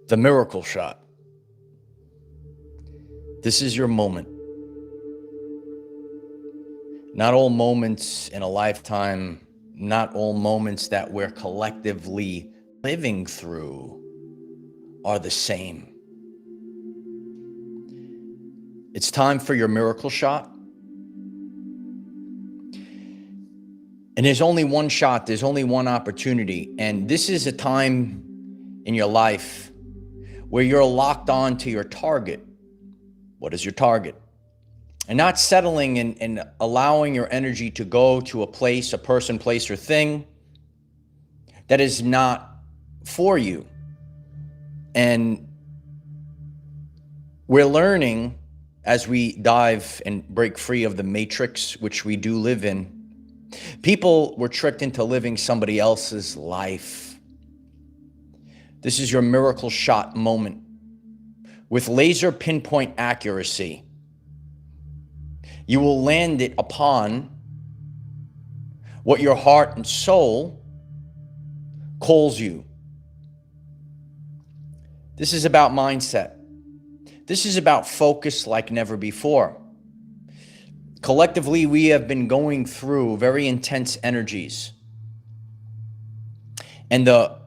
The Miracle Shot. This is your moment. Not all moments in a lifetime, not all moments that we're collectively living through are the same. It's time for your miracle shot. And there's only one shot, there's only one opportunity. And this is a time in your life where you're locked on to your target. What is your target? And not settling and allowing your energy to go to a place, a person, place, or thing that is not for you. And we're learning as we dive and break free of the matrix, which we do live in. People were tricked into living somebody else's life. This is your miracle shot moment. With laser pinpoint accuracy, you will land it upon what your heart and soul calls you. This is about mindset. This is about focus like never before. Collectively, we have been going through very intense energies. And the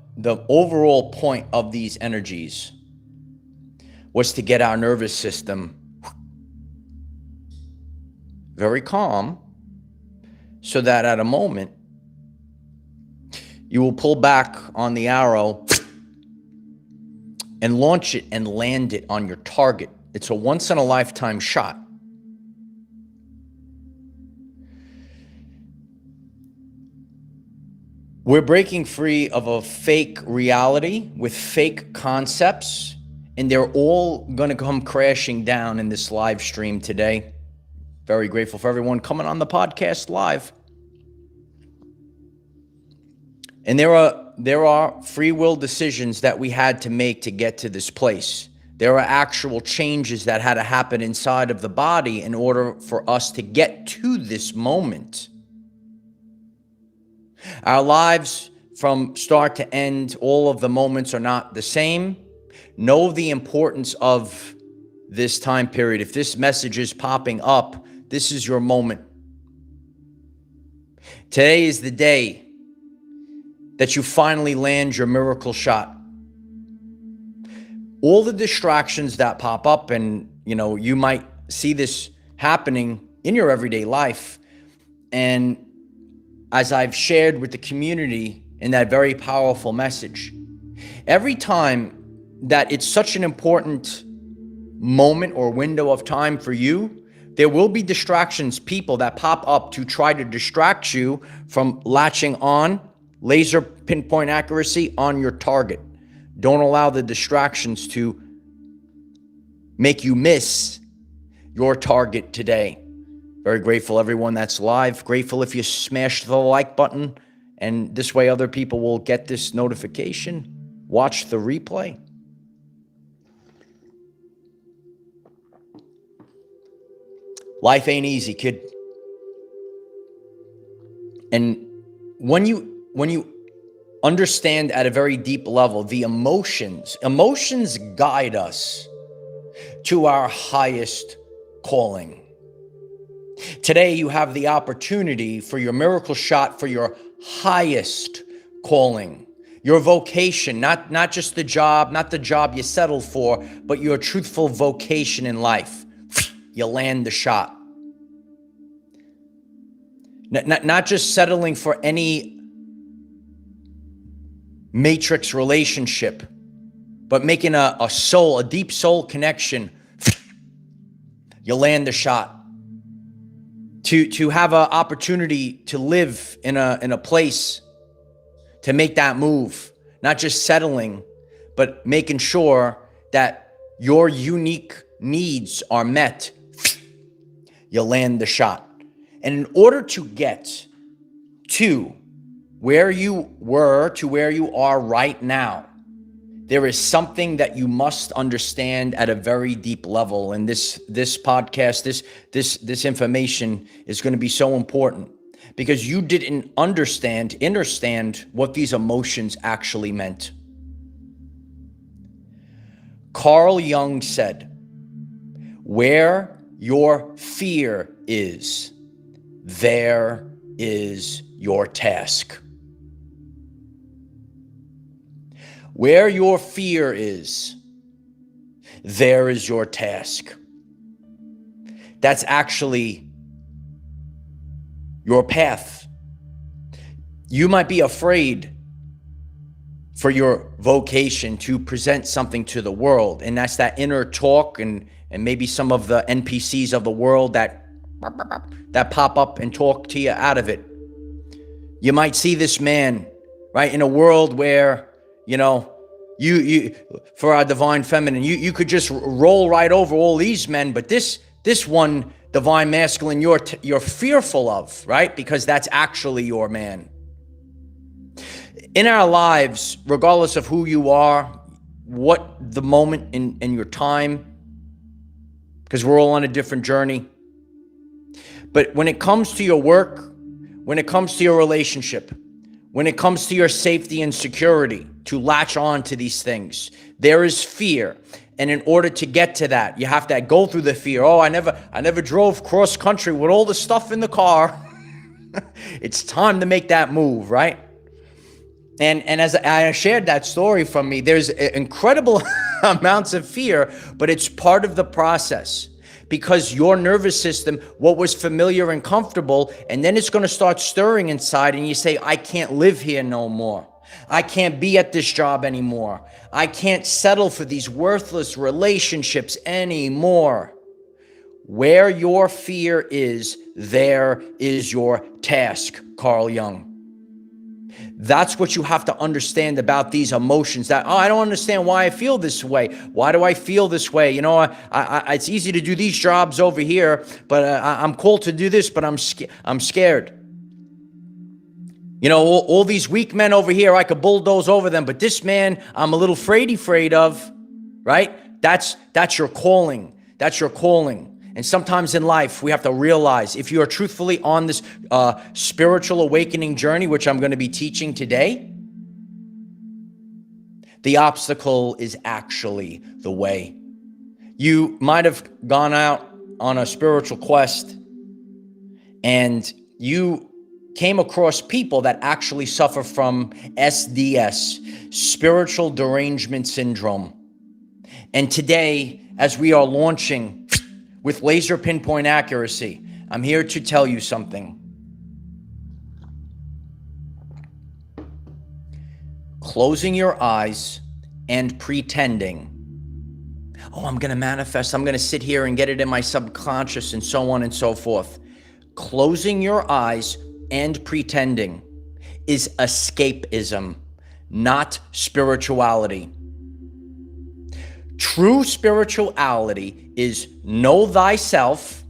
overall point of these energies was to get our nervous system very calm, so that at a moment, you will pull back on the arrow and launch it and land it on your target. It's a once-in-a-lifetime shot. We're breaking free of a fake reality with fake concepts, and they're all going to come crashing down in this live stream today. Very grateful for everyone coming on the podcast live. And there are free will decisions that we had to make to get to this place. There are actual changes that had to happen inside of the body in order for us to get to this moment. Our lives from start to end, all of the moments are not the same. Know the importance of this time period. If this message is popping up, this is your moment. Today is the day that you finally land your miracle shot. All the distractions that pop up, and you might see this happening in your everyday life. And as I've shared with the community in that very powerful message, every time that it's such an important moment or window of time for you, there will be distractions, people that pop up to try to distract you from latching on, laser pinpoint accuracy on your target. Don't allow the distractions to make you miss your target today. Very grateful everyone that's live. Grateful if you smash the like button, and this way other people will get this notification. Watch the replay. Life ain't easy, kid. And when you understand at a very deep level the emotions guide us to our highest calling. Today you have the opportunity for your miracle shot for your highest calling, your vocation, not just the job, not the job you settled for, but your truthful vocation in life. You land the shot. Not just settling for any matrix relationship, but making a deep soul connection. You land the shot. To have an opportunity to live in a place, to make that move, not just settling, but making sure that your unique needs are met. You land the shot. And in order to get to where you were to where you are right now, there is something that you must understand at a very deep level. And this podcast, this information is going to be so important because you didn't understand what these emotions actually meant. Carl Jung said, where your fear is, there is your task. Where your fear is, there is your task. That's actually your path. You might be afraid for your vocation to present something to the world, and that's that inner talk and maybe some of the NPCs of the world that pop up and talk to you out of it. You might see this man, right, in a world where, you for our divine feminine, you could just roll right over all these men, but this one, divine masculine, you're fearful of, right? Because that's actually your man. In our lives, regardless of who you are, what the moment in your time, because we're all on a different journey. But when it comes to your work, when it comes to your relationship, when it comes to your safety and security, to latch on to these things, there is fear. And in order to get to that, you have to go through the fear. Oh, I never drove cross country with all the stuff in the car. It's time to make that move, right? And as I shared that story from me, there's incredible amounts of fear, but it's part of the process, because your nervous system, what was familiar and comfortable, and then it's going to start stirring inside, and you say, I can't live here no more. I can't be at this job anymore. I can't settle for these worthless relationships anymore. Where your fear is, there is your task, Carl Jung. That's what you have to understand about these emotions. That, I don't understand why I feel this way. Why do I feel this way? It's easy to do these jobs over here, but I'm called to do this, but I'm scared. All these weak men over here, I could bulldoze over them, but this man, I'm a little afraid of, right? That's your calling. That's your calling. And sometimes in life, we have to realize, if you are truthfully on this spiritual awakening journey, which I'm going to be teaching today, the obstacle is actually the way. You might have gone out on a spiritual quest and you came across people that actually suffer from SDS, spiritual derangement syndrome. And today, as we are launching with laser pinpoint accuracy, I'm here to tell you something. Closing your eyes and pretending, I'm going to manifest, I'm going to sit here and get it in my subconscious and so on and so forth. Closing your eyes and pretending is escapism, not spirituality. True spirituality is know thyself,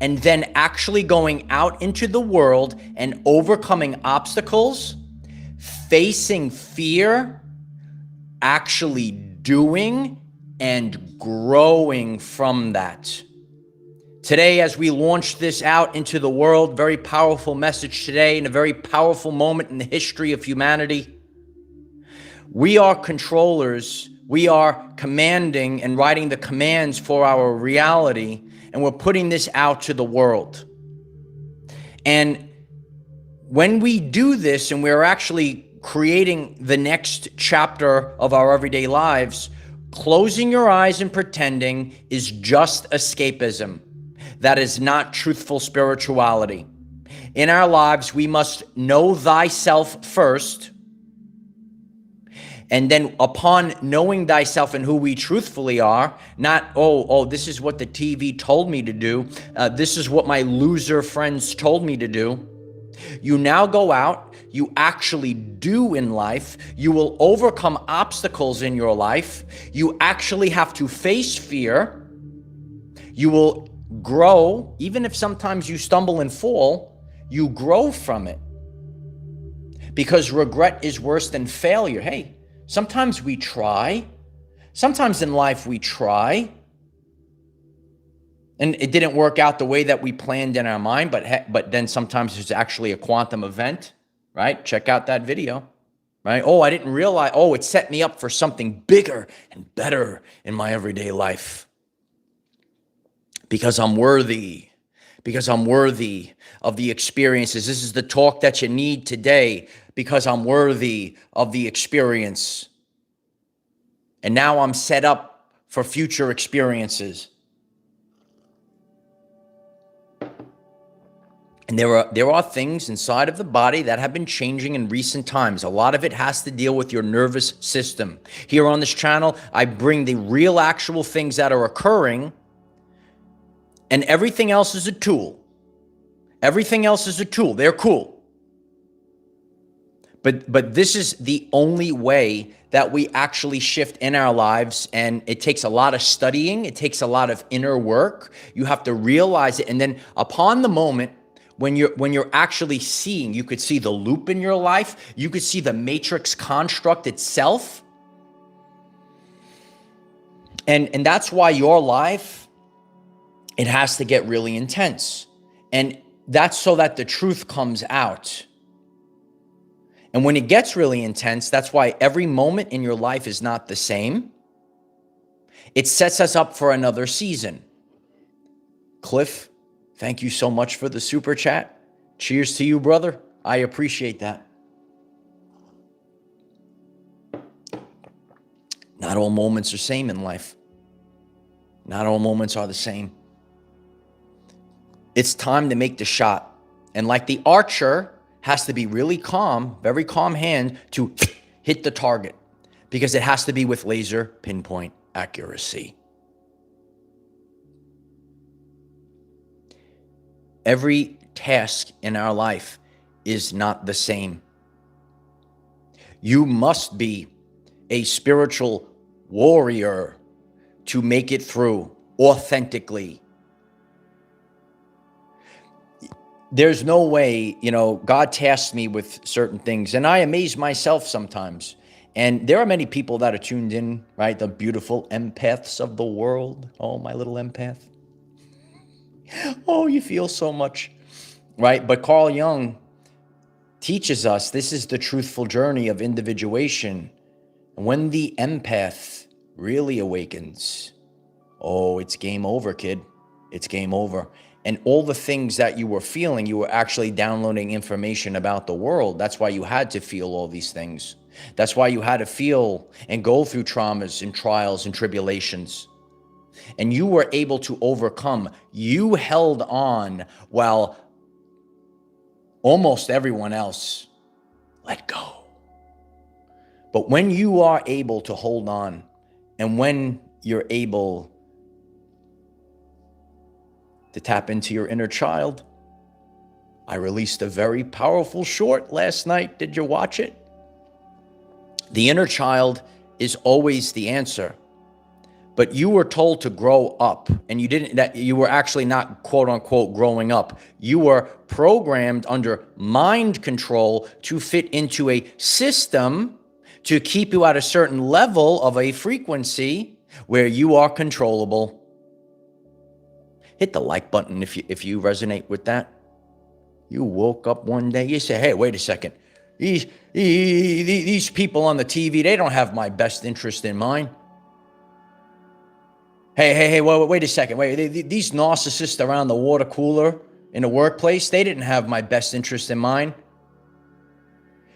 and then actually going out into the world and overcoming obstacles, facing fear, actually doing and growing from that. Today, as we launch this out into the world, very powerful message today and a very powerful moment in the history of humanity. We are controllers. We are commanding and writing the commands for our reality, and we're putting this out to the world. And when we do this, and we're actually creating the next chapter of our everyday lives, closing your eyes and pretending is just escapism. That is not truthful spirituality. In our lives, we must know thyself first. And then upon knowing thyself and who we truthfully are, not, this is what the TV told me to do. This is what my loser friends told me to do. You now go out, you actually do in life. You will overcome obstacles in your life. You actually have to face fear. You will grow, even if sometimes you stumble and fall, you grow from it. Because regret is worse than failure. Hey, sometimes we try. Sometimes in life we try. And it didn't work out the way that we planned in our mind, but then sometimes it's actually a quantum event, right? Check out that video. right? Oh, I didn't realize, oh, it set me up for something bigger and better in my everyday life. Because I'm worthy. Because I'm worthy of the experiences. This is the talk that you need today, because I'm worthy of the experience. And now I'm set up for future experiences. And there are things inside of the body that have been changing in recent times. A lot of it has to deal with your nervous system. Here on this channel, I bring the real actual things that are occurring, and everything else is a tool. Everything else is a tool. They're cool. But this is the only way that we actually shift in our lives, and it takes a lot of studying. It takes a lot of inner work. You have to realize it, and then upon the moment, when you're actually seeing, you could see the loop in your life. You could see the matrix construct itself. And that's why your life, it has to get really intense. And that's so that the truth comes out. And when it gets really intense, that's why every moment in your life is not the same. It sets us up for another season. Cliff, thank you so much for the super chat. Cheers to you, brother. I appreciate that. Not all moments are the same in life. Not all moments are the same. It's time to make the shot. And like the archer has to be really calm, very calm hand to hit the target, because it has to be with laser pinpoint accuracy. Every task in our life is not the same. You must be a spiritual warrior to make it through authentically. There's no way, God tasks me with certain things, and I amaze myself sometimes. And there are many people that are tuned in, right? The beautiful empaths of the world. Oh, my little empath. Oh, you feel so much, right? But Carl Jung teaches us this is the truthful journey of individuation. And when the empath really awakens, oh, it's game over, kid. It's game over. And all the things that you were feeling, you were actually downloading information about the world. That's why you had to feel all these things. That's why you had to feel and go through traumas and trials and tribulations. And you were able to overcome. You held on while almost everyone else let go. But when you are able to hold on, and when you're able to tap into your inner child, I released a very powerful short last night. Did you watch it? The inner child is always the answer. But you were told to grow up, and you were actually not quote unquote growing up. You were programmed under mind control to fit into a system to keep you at a certain level of a frequency where you are controllable. Hit the like button if you resonate with that. You woke up one day, you say, hey, wait a second. These people on the TV, they don't have my best interest in mind. Hey, wait a second. These narcissists around the water cooler in the workplace, they didn't have my best interest in mind.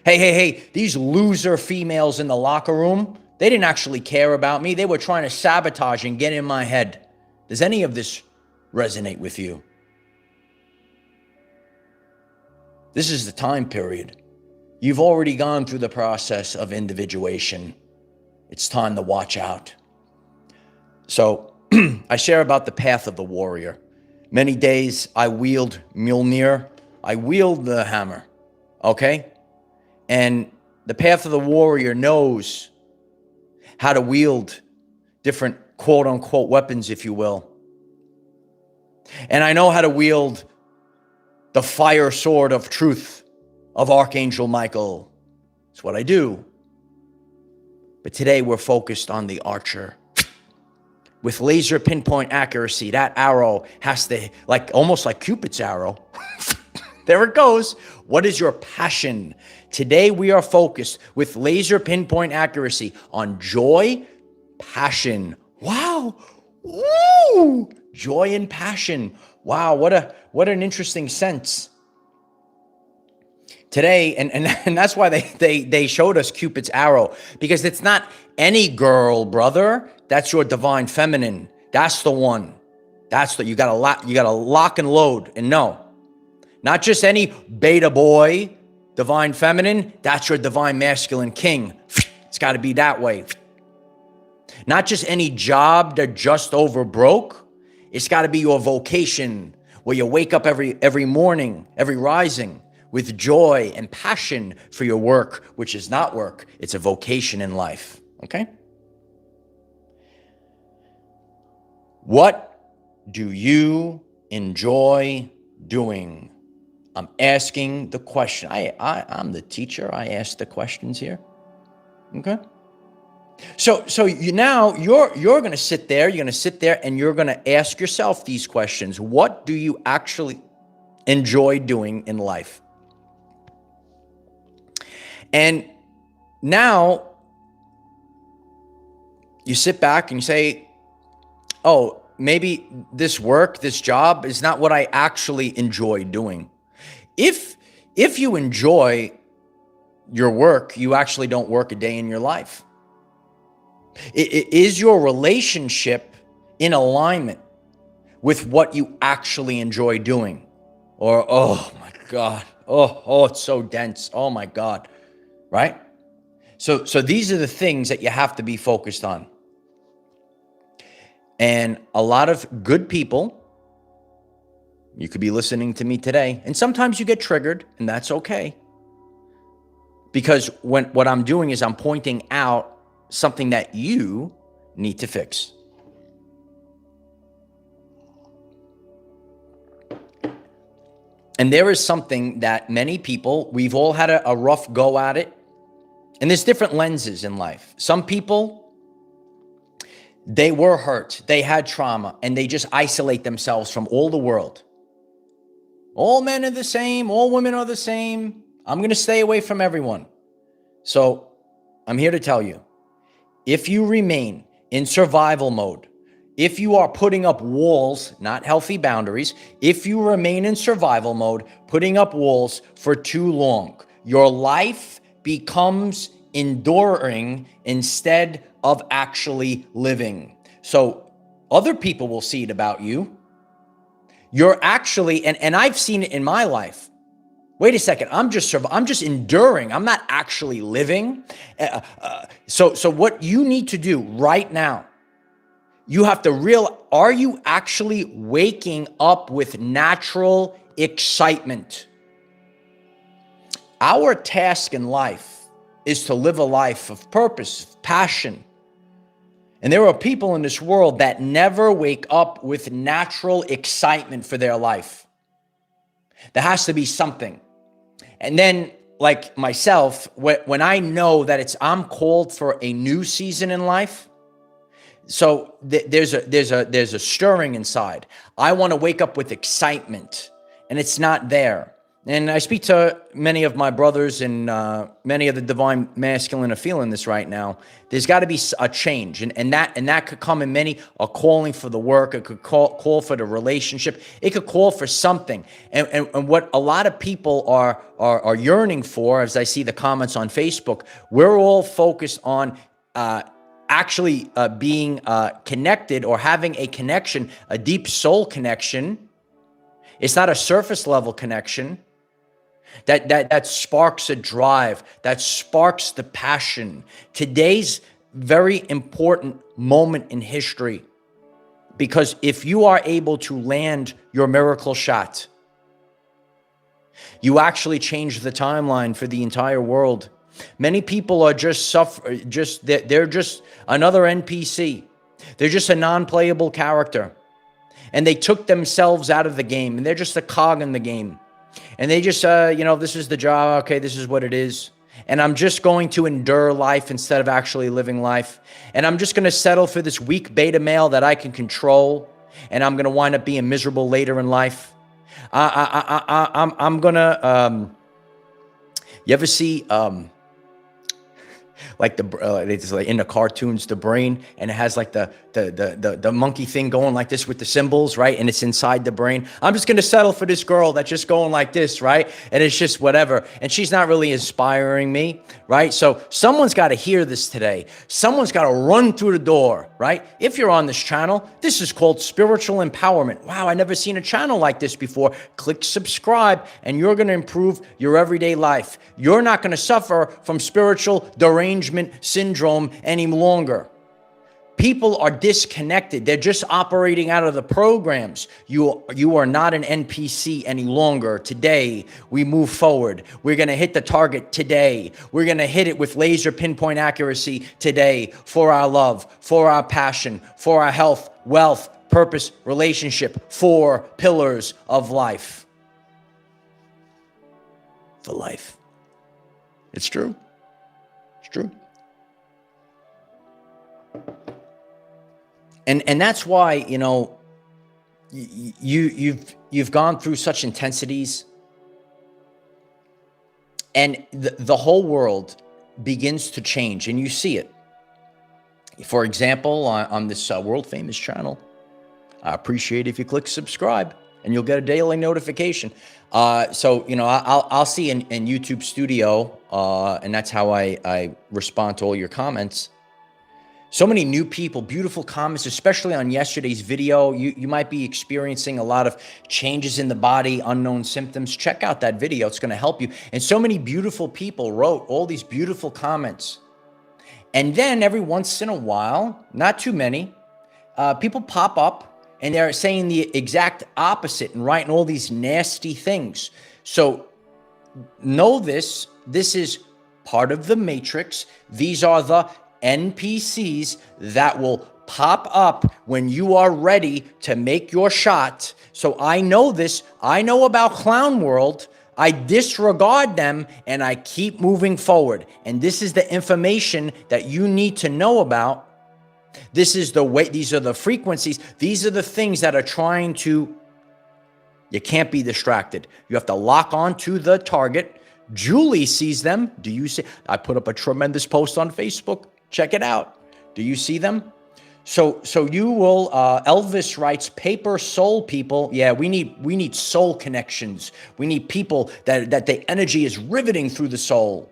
Hey, these loser females in the locker room, they didn't actually care about me. They were trying to sabotage and get in my head. Does any of this resonate with you? This is the time period. You've already gone through the process of individuation. It's time to watch out. So I share about the path of the warrior. Many days I wield Mjolnir. I wield the hammer. Okay? And the path of the warrior knows how to wield different quote unquote weapons, if you will. And I know how to wield the fire sword of truth of Archangel Michael. It's what I do. But today we're focused on the archer. With laser pinpoint accuracy, that arrow has to, almost like Cupid's arrow, There it goes. What is your passion? Today we are focused with laser pinpoint accuracy on joy, passion. Wow. Woo! Joy and passion. Wow, what an interesting sense. Today, and that's why they showed us Cupid's arrow, because it's not any girl, brother. That's your divine feminine. That's the one. You gotta lock and load and know. Not just any beta boy, divine feminine. That's your divine masculine king. It's got to be that way. Not just any job that just over broke. It's got to be your vocation, where you wake up every morning, every rising, with joy and passion for your work, which is not work. It's a vocation in life. Okay? What do you enjoy doing? I'm asking the question. I'm the teacher. I ask the questions here. Okay? So you're going to sit there. You're going to sit there and you're going to ask yourself these questions. What do you actually enjoy doing in life? And now you sit back and you say, oh, maybe this work, this job is not what I actually enjoy doing. If you enjoy your work, you actually don't work a day in your life. Is your relationship in alignment with what you actually enjoy doing? Or, oh my God, oh, it's so dense. Oh my God, right? So these are the things that you have to be focused on. And a lot of good people, you could be listening to me today, and sometimes you get triggered, and that's okay. Because what I'm doing is I'm pointing out something that you need to fix. And there is something that many people, we've all had a rough go at it. And there's different lenses in life. Some people, they were hurt, they had trauma, and they just isolate themselves from all the world. All men are the same, all women are the same. I'm going to stay away from everyone. So I'm here to tell you, if you remain in survival mode, if you are putting up walls, not healthy boundaries, if you remain in survival mode, putting up walls for too long, your life becomes enduring instead of actually living. So other people will see it about you. You're actually, and I've seen it in my life. Wait a second, I'm just enduring. I'm not actually living. So what you need to do right now, you have to are you actually waking up with natural excitement? Our task in life is to live a life of purpose, of passion. And there are people in this world that never wake up with natural excitement for their life. There has to be something. And then, like myself, when I know that I'm called for a new season in life, so there's a stirring inside. I want to wake up with excitement, and it's not there. And I speak to many of my brothers, and many of the divine masculine are feeling this right now. There's got to be a change, and that could come in many a calling for the work. It could call for the relationship. It could call for something. And what a lot of people are yearning for, as I see the comments on Facebook, we're all focused on actually being connected or having a connection, a deep soul connection. It's not a surface level connection. That sparks a drive, that sparks the passion. Today's very important moment in history, because if you are able to land your miracle shot, you actually change the timeline for the entire world. Many people are they're just another NPC. They're just a non-playable character. And they took themselves out of the game, and they're just a cog in the game. And they just, this is the job. Okay, this is what it is. And I'm just going to endure life instead of actually living life. And I'm just going to settle for this weak beta male that I can control. And I'm going to wind up being miserable later in life. I'm gonna. You ever see like it's like in the cartoons, the brain, and it has like the monkey thing going like this with the symbols, right? And it's inside the brain. I'm just gonna settle for this girl that's just going like this, right? And it's just whatever. And she's not really inspiring me, right? So someone's got to hear this today. Someone's got to run through the door, right? If you're on this channel, this is called spiritual empowerment. Wow, I never seen a channel like this before. Click subscribe, and you're gonna improve your everyday life. You're not gonna suffer from spiritual derangement syndrome any longer. People are disconnected. They're just operating out of the programs. You are not an NPC any longer. Today, we move forward. We're going to hit the target today. We're going to hit it with laser pinpoint accuracy today for our love, for our passion, for our health, wealth, purpose, relationship, 4 pillars of life. For life. It's true. It's true. And that's why, you know, you've gone through such intensities, and the whole world begins to change, and you see it. For example, on this world famous channel, I appreciate if you click subscribe, and you'll get a daily notification. So, you know, I'll see in YouTube Studio, and that's how I respond to all your comments. So many new people, beautiful comments, especially on yesterday's video. You might be experiencing a lot of changes in the body, unknown symptoms. Check out that video. It's going to help you. And so many beautiful people wrote all these beautiful comments. And then every once in a while, not too many, people pop up and they're saying the exact opposite and writing all these nasty things. So know this is part of the matrix. These are the NPCs that will pop up when you are ready to make your shot. So I know this. I know about clown world. I disregard them and I keep moving forward. And this is the information that you need to know about. This is the way, these are the frequencies. These are the things that are trying to, you can't be distracted. You have to lock on to the target. Julie sees them. Do you see? I put up a tremendous post on Facebook. Check it out. Do you see them? So you will, Elvis writes, paper soul people. Yeah, we need soul connections. We need people that the energy is riveting through the soul.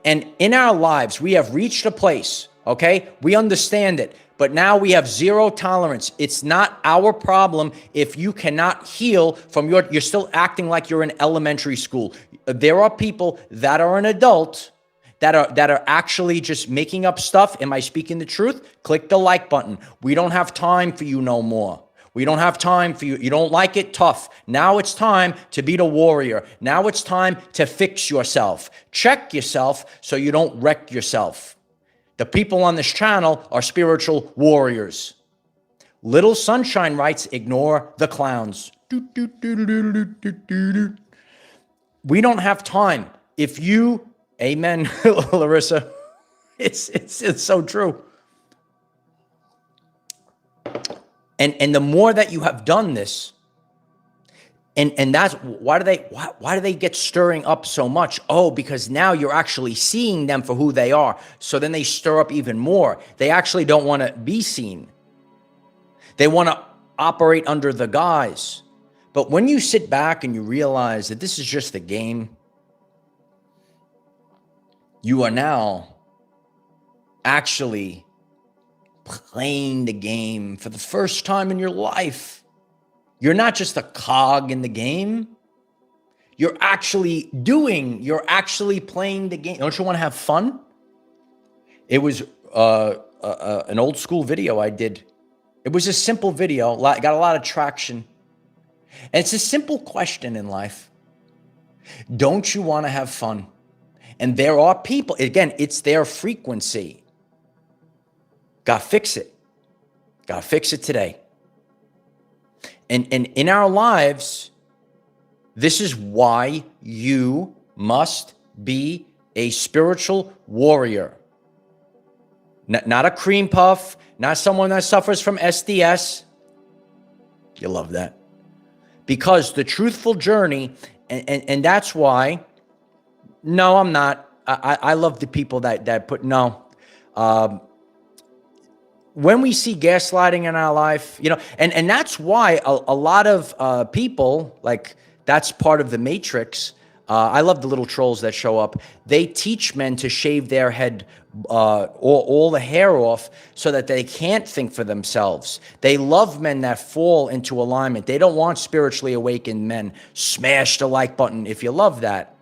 And in our lives, we have reached a place, okay? We understand it, but now we have zero tolerance. It's not our problem if you cannot heal from you're still acting like you're in elementary school. There are people that are an adult that are actually just making up stuff. Am I speaking the truth? Click the like button. We don't have time for you no more. We don't have time for you. You don't like it? Tough. Now it's time to be the warrior. Now it's time to fix yourself. Check yourself so you don't wreck yourself. The people on this channel are spiritual warriors. Little Sunshine writes, ignore the clowns. We don't have time. If you, amen, Larissa, it's so true. And the more that you have done this, and that's why do they get stirring up so much? Oh, because now you're actually seeing them for who they are. So then they stir up even more. They actually don't want to be seen. They want to operate under the guise. But when you sit back and you realize that this is just a game, you are now actually playing the game for the first time in your life. You're not just a cog in the game. You're actually playing the game. Don't you want to have fun? It was an old school video I did. It was a simple video, got a lot of traction. And it's a simple question in life. Don't you want to have fun? And there are people, again, it's their frequency. Gotta fix it. Gotta fix it today. And in our lives, this is why you must be a spiritual warrior. Not a cream puff, not someone that suffers from SDS. You love that. because the truthful journey, and that's why, no, I'm not. I love the people that put, no. When we see gaslighting in our life, and that's why a lot of people, like, that's part of the matrix. I love the little trolls that show up. They teach men to shave their head, all the hair off, so that they can't think for themselves. They love men that fall into alignment. They don't want spiritually awakened men. Smash the like button if you love that.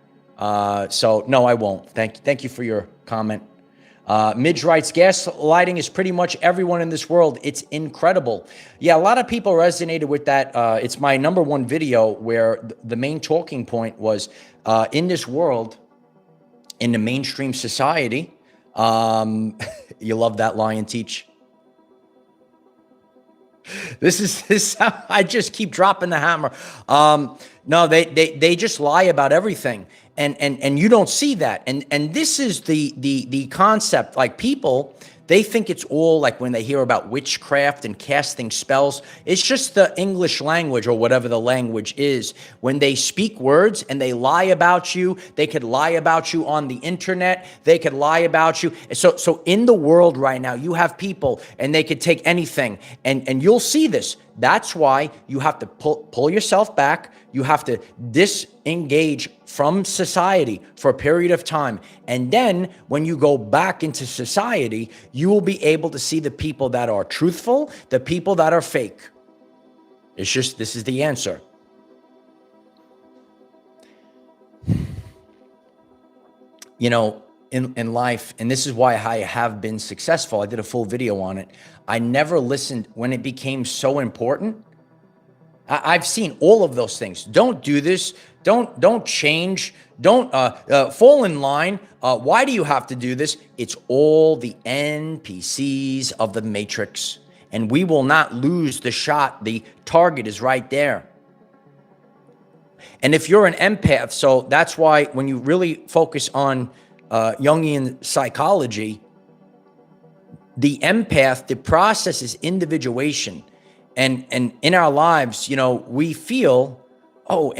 So no, I won't. Thank you for your comment. Midge writes, gaslighting is pretty much everyone in this world. It's incredible. Yeah, a lot of people resonated with that. It's my #1 video where the main talking point was, in this world, in the mainstream society, you love that, Lion Teach. This I just keep dropping the hammer. No, they just lie about everything. And you don't see that. And this is the concept. Like, people, they think it's all, like, when they hear about witchcraft and casting spells, it's just the English language, or whatever the language is. When they speak words and they lie about you, they could lie about you on the internet. They could lie about you. So in the world right now, you have people, and they could take anything, and you'll see this. That's why you have to pull yourself back. You have to disengage from society for a period of time. And then when you go back into society, you will be able to see the people that are truthful, the people that are fake. It's just, this is the answer. In life, and this is why I have been successful. I did a full video on it. I never listened when it became so important. I've seen all of those things. Don't do this. Don't change. Don't fall in line. Why do you have to do this? It's all the NPCs of the Matrix, and we will not lose the shot. The target is right there. And if you're an empath, so that's why when you really focus on Jungian psychology, the empath, the process is individuation. And in our lives, we feel, oh,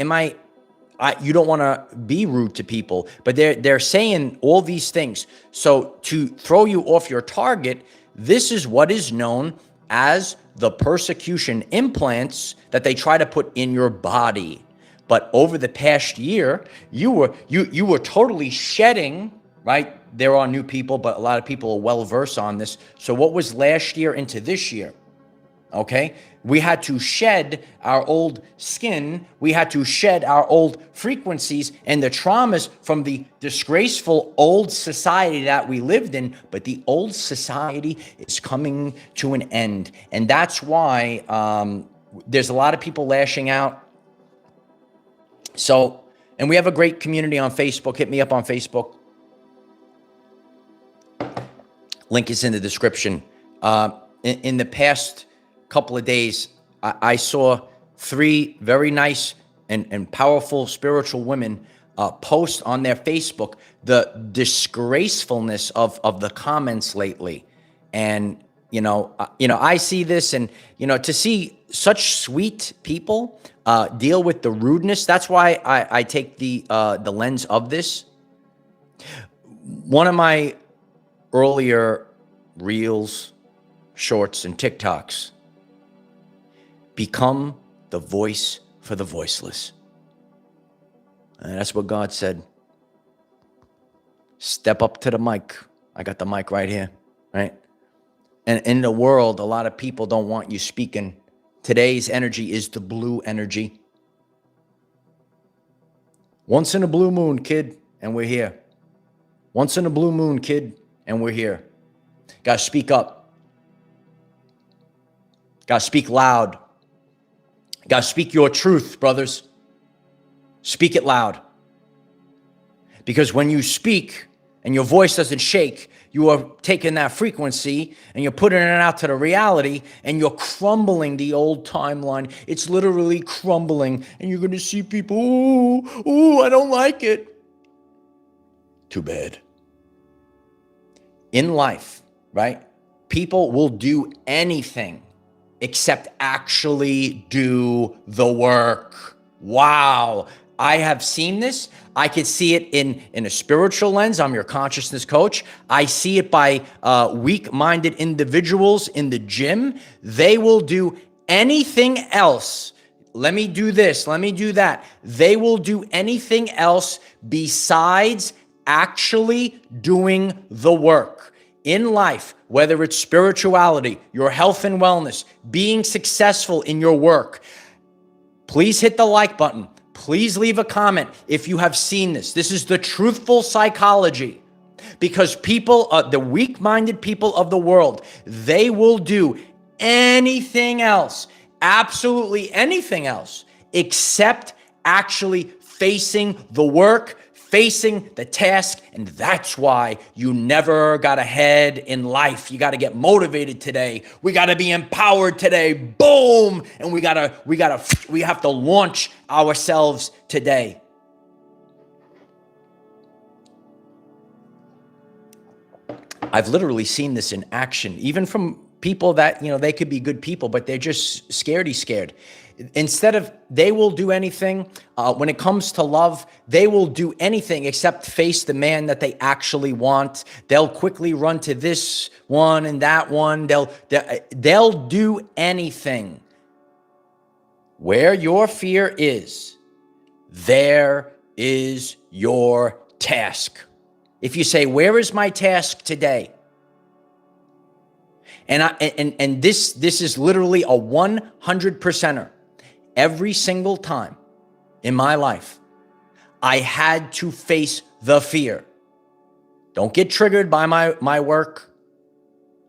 you don't want to be rude to people, but they're saying all these things. So to throw you off your target, this is what is known as the persecution implants that they try to put in your body. But over the past year, you were totally shedding, right? There are new people, but a lot of people are well versed on this. So what was last year into this year? Okay, we had to shed our old skin. We had to shed our old frequencies and the traumas from the disgraceful old society that we lived in. But the old society is coming to an end. And that's why there's a lot of people lashing out. So, and we have a great community on Facebook. Hit me up on Facebook. Link is in the description. In the past couple of days, I saw 3 very nice and powerful spiritual women post on their Facebook the disgracefulness of the comments lately. And I see this, and to see such sweet people deal with the rudeness. That's why I take the lens of this. One of my earlier reels, shorts, and TikToks: become the voice for the voiceless. And that's what God said. Step up to the mic. I got the mic right here, right? And in the world, a lot of people don't want you speaking. Today's energy is the blue energy. Once in a blue moon, kid, and we're here. Once in a blue moon, kid, and we're here. Got to speak up. Got to speak loud. Got to speak your truth, brothers. Speak it loud. Because when you speak and your voice doesn't shake, you are taking that frequency and you're putting it out to the reality, and you're crumbling the old timeline. It's literally crumbling, and you're going to see people, ooh, I don't like it. Too bad. In life, right? People will do anything except actually do the work. Wow. I have seen this. I could see it in a spiritual lens. I'm your consciousness coach. I see it by weak-minded individuals in the gym. They will do anything else. Let me do this. Let me do that. They will do anything else besides actually doing the work. In life, whether it's spirituality, your health and wellness, being successful in your work, please hit the like button. Please leave a comment if you have seen this. This is the truthful psychology, because people, the weak-minded people of the world, they will do anything else, absolutely anything else, except actually facing the work, facing the task. And that's why you never got ahead in life. You got to get motivated today. We got to be empowered today. Boom. And we have to launch ourselves today. I've literally seen this in action, even from people that, they could be good people, but they're just scared. Instead of, they will do anything, when it comes to love, they will do anything except face the man that they actually want. They'll quickly run to this one and that one. They'll do anything. Where your fear is, there is your task. If you say, where is my task today? And this is literally a 100%er. Every single time in my life, I had to face the fear. Don't get triggered by my work.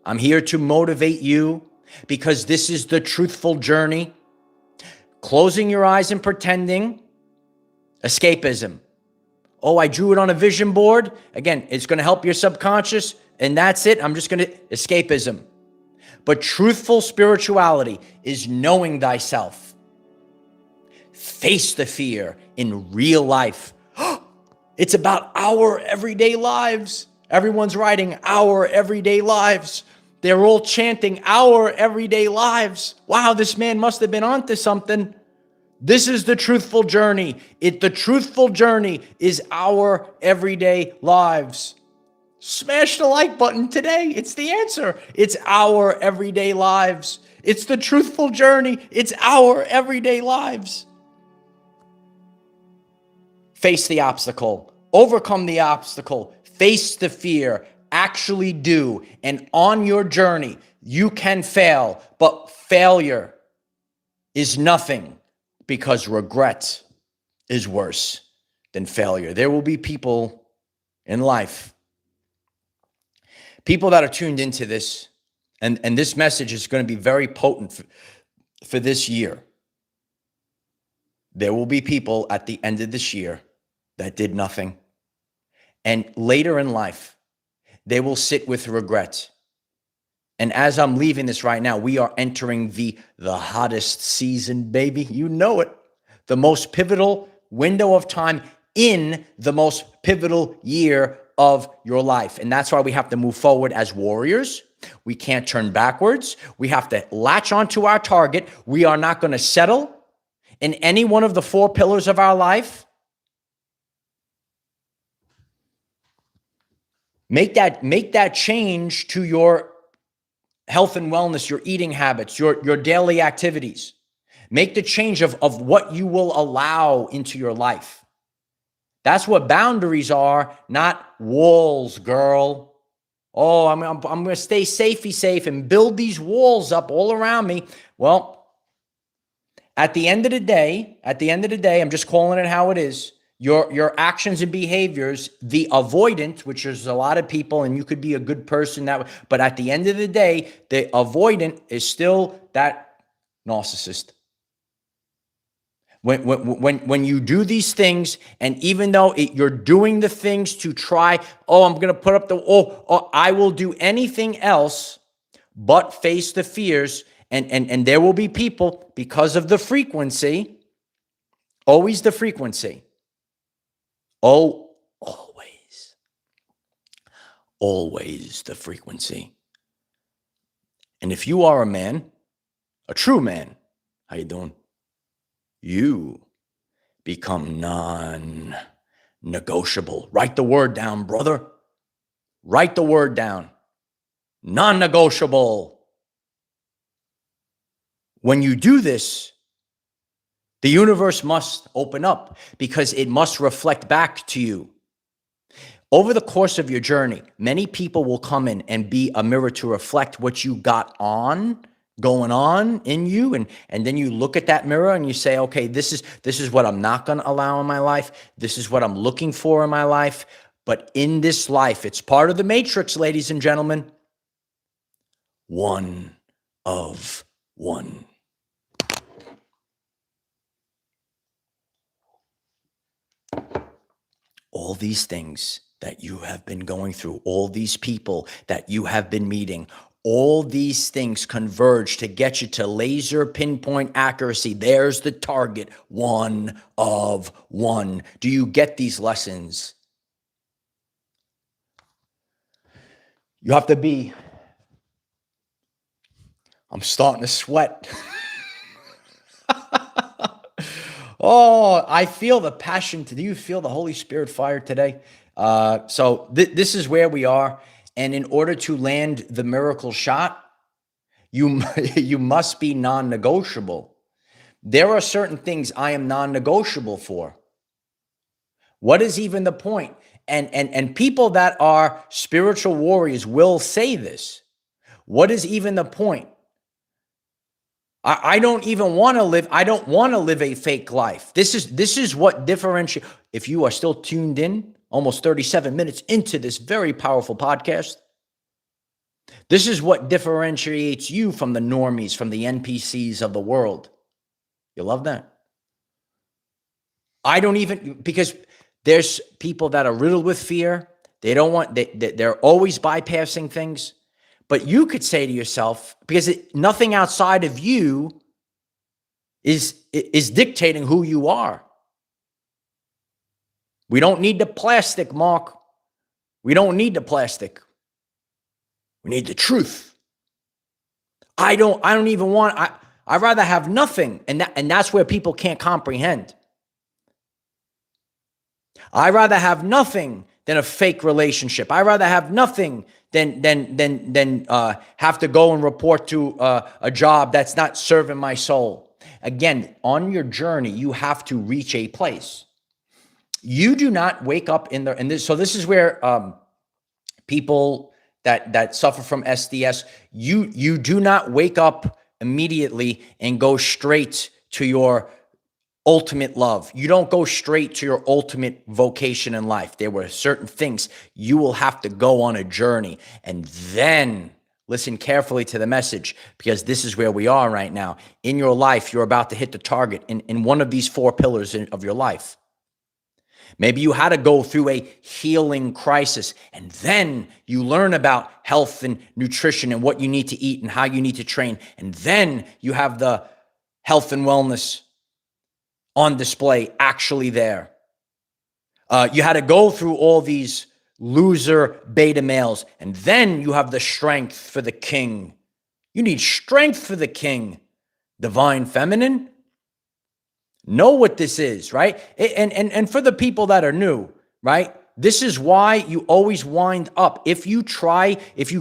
I'm here to motivate you, because this is the truthful journey. Closing your eyes and pretending, escapism. Oh, I drew it on a vision board. Again, it's going to help your subconscious, and that's it. I'm just going to, escapism. But truthful spirituality is knowing thyself. Face the fear in real life. It's about our everyday lives. Everyone's writing our everyday lives. They're all chanting our everyday lives. Wow, this man must have been onto something. This is the truthful journey. The truthful journey is our everyday lives. Smash the like button today. It's the answer. It's our everyday lives. It's the truthful journey. It's our everyday lives. Face the obstacle. Overcome the obstacle. Face the fear. Actually do. And on your journey, you can fail, but failure is nothing, because regret is worse than failure. There will be people in life, people that are tuned into this, and this message is going to be very potent for this year. There will be people at the end of this year that did nothing. And later in life, they will sit with regret. And as I'm leaving this right now, we are entering the hottest season, baby. You know it. The most pivotal window of time in the most pivotal year of your life. And that's why we have to move forward as warriors. We can't turn backwards. We have to latch onto our target. We are not going to settle in any one of the 4 pillars of our life. Make that change to your health and wellness, your eating habits, your daily activities. Make the change of what you will allow into your life. That's what boundaries are, not walls, girl. Oh, I'm going to stay safe and build these walls up all around me. Well, at the end of the day, I'm just calling it how it is. Your actions and behaviors, the avoidant, which is a lot of people, and you could be a good person but at the end of the day, the avoidant is still that narcissist. When you do these things, and even though you're doing the things to try, I'm going to put up I will do anything else but face the fears, and there will be people, because of the frequency, always the frequency. Oh, always the frequency. And if you are a man A true man, how you doing? You become non-negotiable. Write the word down, brother. Write the word down. Non-negotiable. When you do this, the universe must open up because it must reflect back to you. Over the course of your journey, many people will come in and be a mirror to reflect what you got going on in you. And then you look at that mirror and you say, okay, this is what I'm not going to allow in my life. This is what I'm looking for in my life. But in this life, it's part of the matrix, ladies and gentlemen. One of one. All these things that you have been going through, all these people that you have been meeting, all these things converge to get you to laser pinpoint accuracy. There's the target, one of one. Do you get these lessons? You have to be, I'm starting to sweat. Oh, I feel the passion. Do you feel the Holy Spirit fire today? So this is where we are. And in order to land the miracle shot, you must be non-negotiable. There are certain things I am non-negotiable for. What is even the point? And people that are spiritual warriors will say this. What is even the point? I don't even want to live. I don't want to live a fake life. This is what differentiates. If you are still tuned in, almost 37 minutes into this very powerful podcast, this is what differentiates you from the normies, from the NPCs of the world. You love that? I don't even, because there's people that are riddled with fear. They don't want, they're always bypassing things. But you could say to yourself, because nothing outside of you is dictating who you are. We don't need the plastic, Mark. We don't need the plastic. We need the truth. I don't even want, I'd rather have nothing. And that's where people can't comprehend. I'd rather have nothing than a fake relationship. I'd rather have nothing than have to go and report to a job that's not serving my soul. Again, on your journey, you have to reach a place. You do not wake up in there. And this is where people that suffer from SDS, you do not wake up immediately and go straight to your ultimate love. You don't go straight to your ultimate vocation in life. There were certain things you will have to go on a journey, and then listen carefully to the message, because this is where we are right now. In your life, you're about to hit the target in one of these 4 pillars of your life. Maybe you had to go through a healing crisis, and then you learn about health and nutrition and what you need to eat and how you need to train. And then you have the health and wellness on display, actually there. You had to go through all these loser beta males, and then you have the strength for the king. You need strength for the king. Divine feminine. Know what this is, right? And for the people that are new, right? This is why you always wind up. If you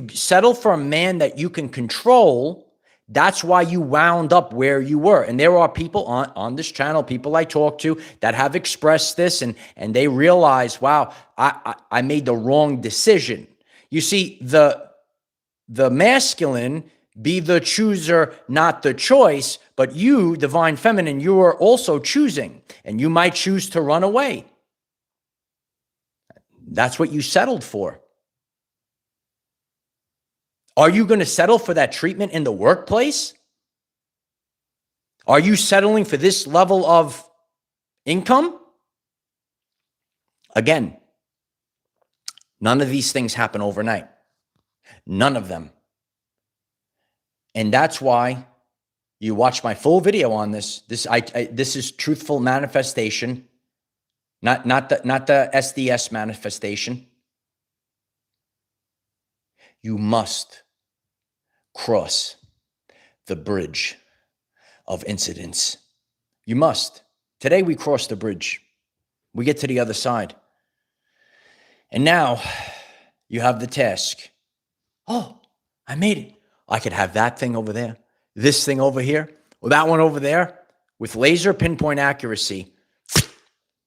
settle for a man that you can control, that's why you wound up where you were. And there are people on this channel, people I talk to, that have expressed this, and they realize, wow, I made the wrong decision. You see, the masculine, be the chooser, not the choice, but you, divine feminine, you are also choosing, and you might choose to run away. That's what you settled for. Are you going to settle for that treatment in the workplace? Are you settling for this level of income? Again, none of these things happen overnight. None of them. And that's why you watch my full video on this. This is truthful manifestation, not the SDS manifestation. You must cross the bridge of incidents. You must. Today we cross the bridge. We get to the other side. And now you have the task. Oh, I made it. I could have that thing over there, this thing over here, or that one over there. With laser pinpoint accuracy,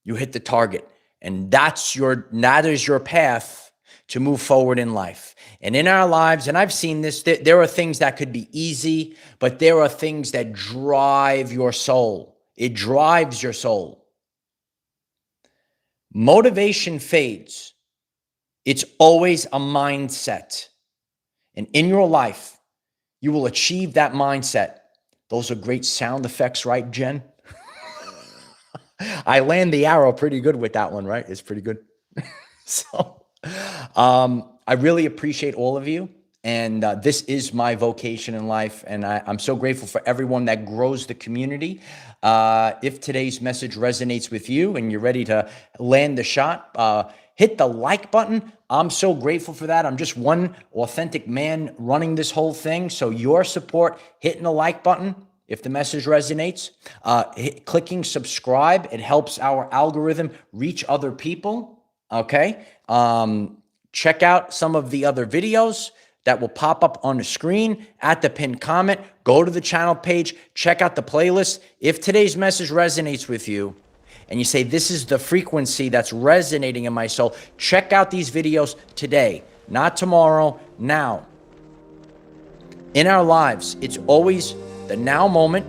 you hit the target. And that is your path to move forward in life. And in our lives, and I've seen this, there are things that could be easy, but there are things that drive your soul. It drives your soul. Motivation fades. It's always a mindset. And in your life, you will achieve that mindset. Those are great sound effects, right, Jen? I land the arrow pretty good with that one, right? It's pretty good. So I really appreciate all of you. And this is my vocation in life. And I'm so grateful for everyone that grows the community. If today's message resonates with you and you're ready to land the shot, hit the like button. I'm so grateful for that. I'm just one authentic man running this whole thing. So your support, hitting the like button, if the message resonates, clicking subscribe, it helps our algorithm reach other people, okay? Check out some of the other videos that will pop up on the screen at the pinned comment. Go to the channel page, check out the playlist. If today's message resonates with you and you say, this is the frequency that's resonating in my soul, check out these videos today, not tomorrow, now. In our lives, it's always the now moment,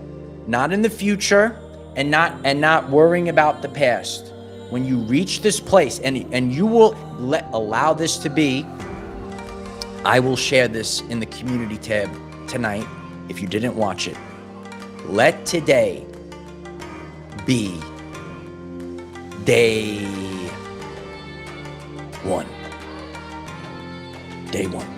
not in the future, and not worrying about the past. When you reach this place, and you will allow this to be, I will share this in the community tab tonight if you didn't watch it. Let today be day one. Day one.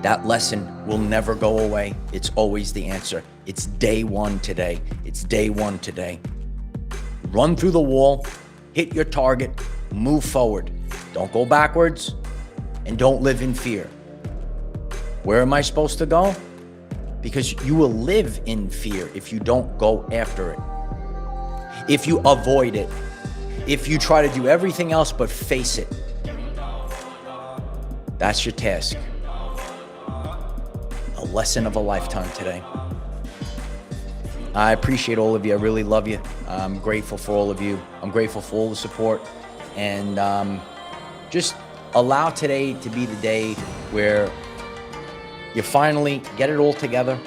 That lesson will never go away. It's always the answer. It's day one today. It's day one today. Run through the wall, hit your target, move forward. Don't go backwards, and don't live in fear. Where am I supposed to go? Because you will live in fear if you don't go after it. If you avoid it. If you try to do everything else but face it. That's your task. A lesson of a lifetime today. I appreciate all of you. I really love you. I'm grateful for all of you. I'm grateful for all the support. And just allow today to be the day where you finally get it all together,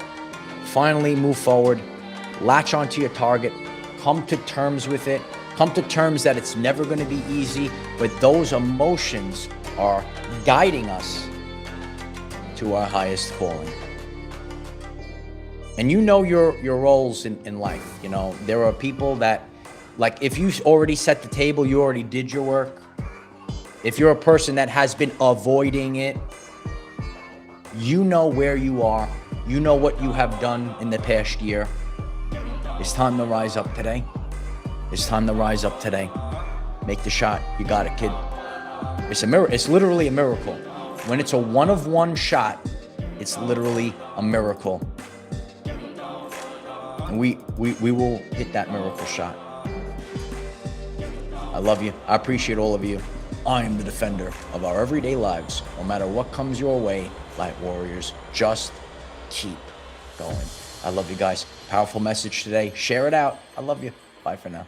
finally move forward, latch onto your target, come to terms with it, come to terms that it's never going to be easy, but those emotions are guiding us to our highest calling. And you know your roles in life. You know, there are people that, like, if you already set the table, you already did your work. If you're a person that has been avoiding it, you know where you are. You know what you have done in the past year. It's time to rise up today. It's time to rise up today. Make the shot. You got it, kid. It's a miracle. It's literally a miracle. When it's a one-of-one shot, it's literally a miracle. And we will hit that miracle shot. I love you. I appreciate all of you. I am the defender of our everyday lives. No matter what comes your way, light warriors, just keep going. I love you guys. Powerful message today. Share it out. I love you. Bye for now.